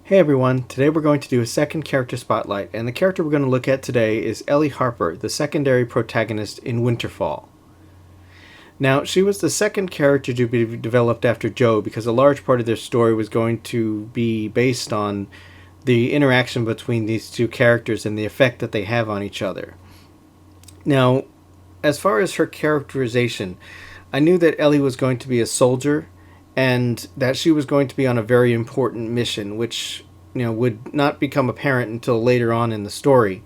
Hey everyone, today we're going to do a second character spotlight, and the character we're going to look at today is Ellie Harper, the secondary protagonist in Winterfall. Now, she was the second character to be developed after Joe because a large part of their story was going to be based on the interaction between these two characters and the effect that they have on each other. Now, as far as her characterization, I knew that Ellie was going to be a soldier and that she was going to be on a very important mission, which would not become apparent until later on in the story.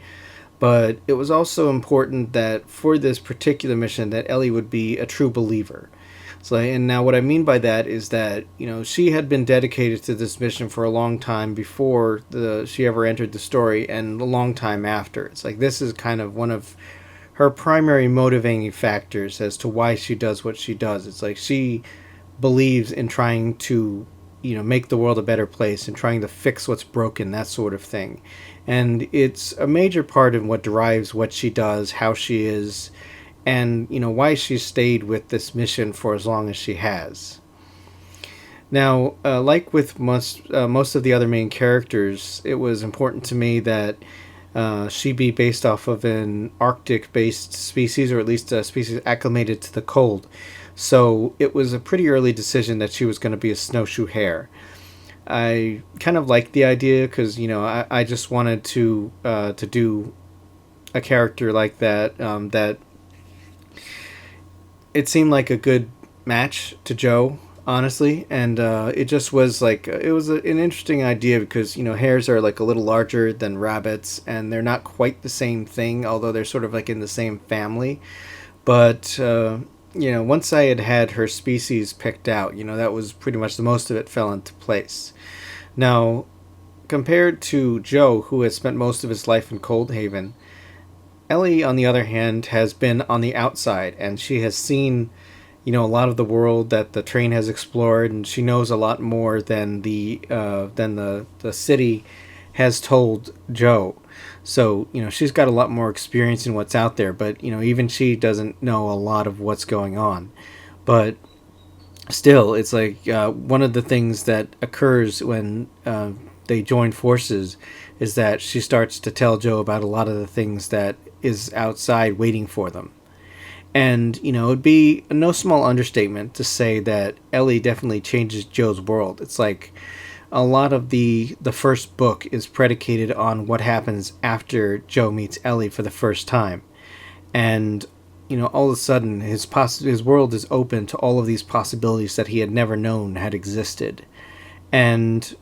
But it was also important that for this particular mission that Ellie would be a true believer. So, and now what I mean by that is that she had been dedicated to this mission for a long time before she ever entered the story, and a long time after. It's like this is kind of one of her primary motivating factors as to why she does what she does. It's like she believes in trying to make the world a better place and trying to fix what's broken, that sort of thing. And it's a major part of what drives what she does, how she is, and why she stayed with this mission for as long as she has. Now, like with most of the other main characters, it was important to me that she be based off of an Arctic-based species, or at least a species acclimated to the cold. So it was a pretty early decision that she was going to be a snowshoe hare. I kind of liked the idea because I just wanted to do a character like that. That it seemed like a good match to Joe, honestly, and it just was like it was an interesting idea because hares are like a little larger than rabbits, and they're not quite the same thing, although they're sort of like in the same family, but. Once I had her species picked out, that was pretty much the most of it fell into place. Now, compared to Joe, who has spent most of his life in Coldhaven, Ellie, on the other hand, has been on the outside, and she has seen, a lot of the world that the train has explored, and she knows a lot more than the city has told Joe. So, she's got a lot more experience in what's out there, but, even she doesn't know a lot of what's going on. But still, it's like one of the things that occurs when they join forces is that she starts to tell Joe about a lot of the things that is outside waiting for them. And, it would be no small understatement to say that Ellie definitely changes Joe's world. It's like a lot of the first book is predicated on what happens after Joe meets Ellie for the first time. And, all of a sudden his world is open to all of these possibilities that he had never known had existed. And,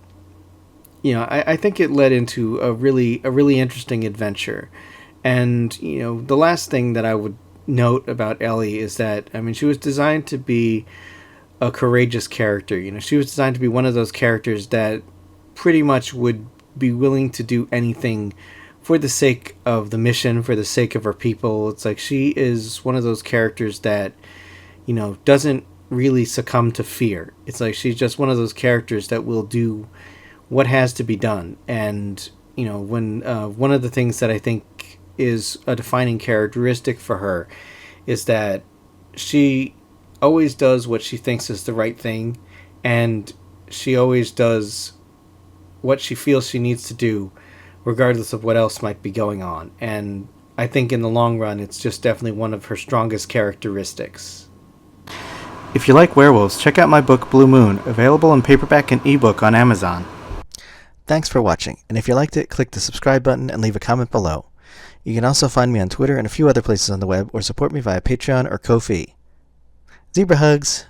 I think it led into a really interesting adventure. And, the last thing that I would note about Ellie is that, she was designed to be a courageous character. She was designed to be one of those characters that pretty much would be willing to do anything for the sake of the mission, for the sake of her people. It's like she is one of those characters that, doesn't really succumb to fear. It's like she's just one of those characters that will do what has to be done. And, when one of the things that I think is a defining characteristic for her is that she always does what she thinks is the right thing, and she always does what she feels she needs to do regardless of what else might be going on. And I think in the long run it's just definitely one of her strongest characteristics. If you like werewolves, check out my book Blue Moon, available in paperback and ebook on Amazon. Thanks for watching, and if you liked it, click the subscribe button and leave a comment below. You can also find me on Twitter and a few other places on the web, or support me via Patreon or Ko-fi. Zebra hugs!